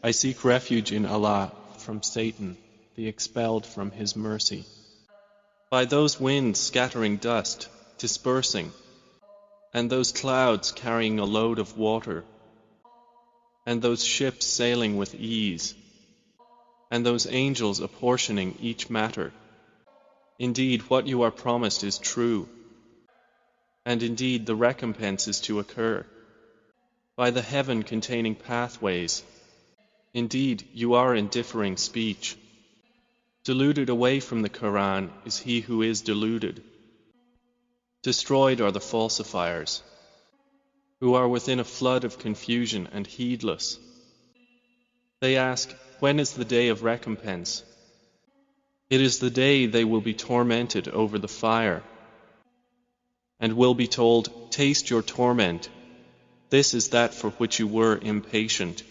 I seek refuge in Allah from Satan, the expelled from His mercy. By those winds scattering dust, dispersing, and those clouds carrying a load of water, and those ships sailing with ease, and those angels apportioning each matter. Indeed, what you are promised is true, and indeed the recompense is to occur. By the heaven containing pathways, indeed you are in differing speech. Deluded away from the Quran is he who is deluded. Destroyed are the falsifiers, who are within a flood of confusion and heedless. They ask, when is the day of recompense? It is the day they will be tormented over the fire, and will be told, taste your torment. This is that for which you were impatient.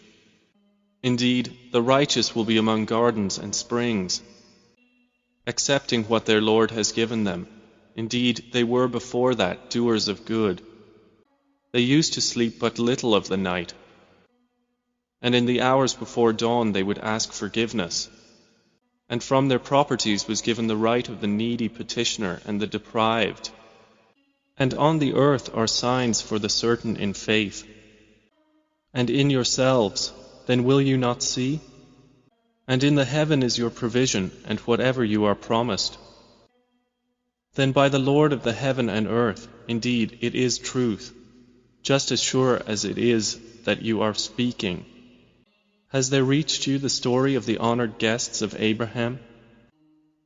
Indeed, the righteous will be among gardens and springs, accepting what their Lord has given them. Indeed, they were before that doers of good. They used to sleep but little of the night, and in the hours before dawn they would ask forgiveness. And from their properties was given the right of the needy petitioner and the deprived. And on the earth are signs for the certain in faith. And in yourselves, then will you not see? And in the heaven is your provision and whatever you are promised. Then by the Lord of the heaven and earth, indeed it is truth, just as sure as it is that you are speaking. Has there reached you the story of the honored guests of Abraham?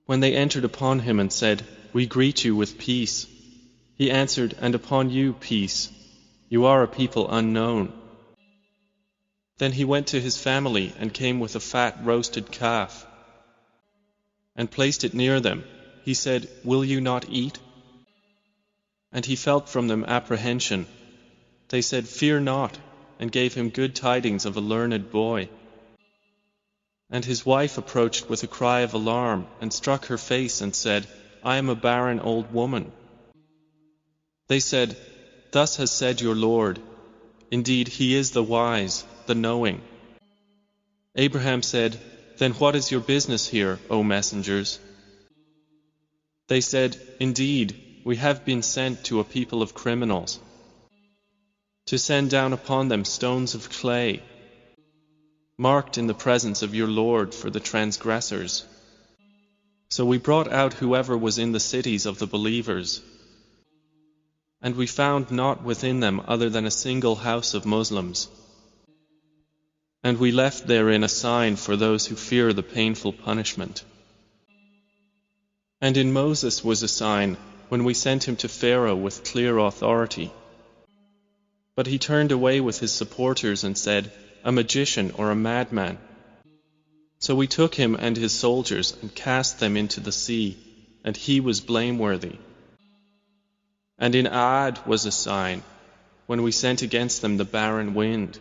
When they entered upon him and said, we greet you with peace, he answered, and upon you peace. You are a people unknown. Then he went to his family and came with a fat roasted calf and placed it near them. He said, will you not eat? And he felt from them apprehension. They said, fear not, and gave him good tidings of a learned boy. And his wife approached with a cry of alarm and struck her face and said, I am a barren old woman. They said, thus has said your Lord. Indeed, He is the wise, the knowing. Abraham said, then what is your business here, O messengers? They said, indeed, we have been sent to a people of criminals, to send down upon them stones of clay, marked in the presence of your Lord for the transgressors. So we brought out whoever was in the cities of the believers, and we found not within them other than a single house of Muslims. And we left therein a sign for those who fear the painful punishment. And in Moses was a sign when we sent him to Pharaoh with clear authority. But he turned away with his supporters and said, a magician or a madman. So we took him and his soldiers and cast them into the sea, and he was blameworthy. And in Ad was a sign when we sent against them the barren wind.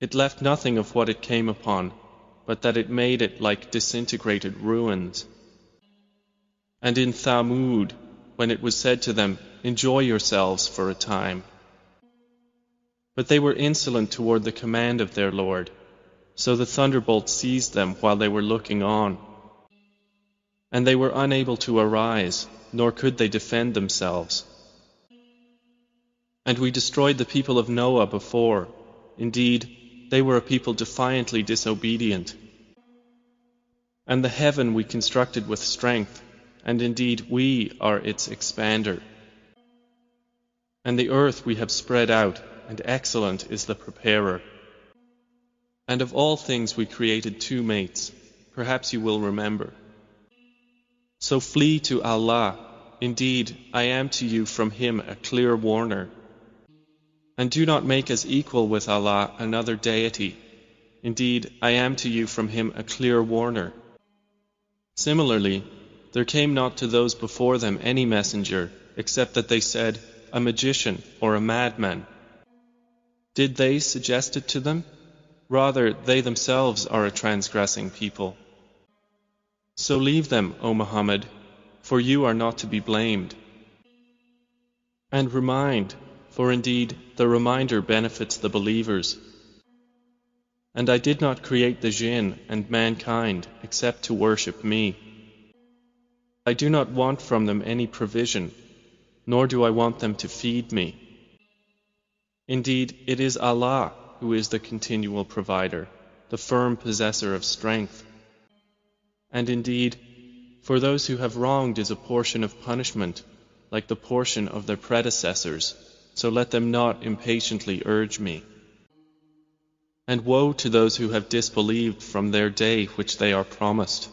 It left nothing of what it came upon, but that it made it like disintegrated ruins. And in Thamud, when it was said to them, enjoy yourselves for a time. But they were insolent toward the command of their Lord, so the thunderbolt seized them while they were looking on. And they were unable to arise, nor could they defend themselves. And we destroyed the people of Noah before. Indeed, they were a people defiantly disobedient. And the heaven we constructed with strength, and indeed we are its expander. And the earth we have spread out, and excellent is the preparer. And of all things we created two mates, perhaps you will remember. So flee to Allah, indeed I am to you from Him a clear warner. And do not make as equal with Allah another deity. Indeed, I am to you from Him a clear warner. Similarly, there came not to those before them any messenger, except that they said, a magician or a madman. Did they suggest it to them? Rather, they themselves are a transgressing people. So leave them, O Muhammad, for you are not to be blamed. And remind, for indeed the reminder benefits the believers. And I did not create the jinn and mankind except to worship me. I do not want from them any provision, nor do I want them to feed me. Indeed, it is Allah who is the continual provider, the firm possessor of strength. And indeed, for those who have wronged is a portion of punishment, like the portion of their predecessors, so let them not impatiently urge me. And woe to those who have disbelieved from their day which they are promised.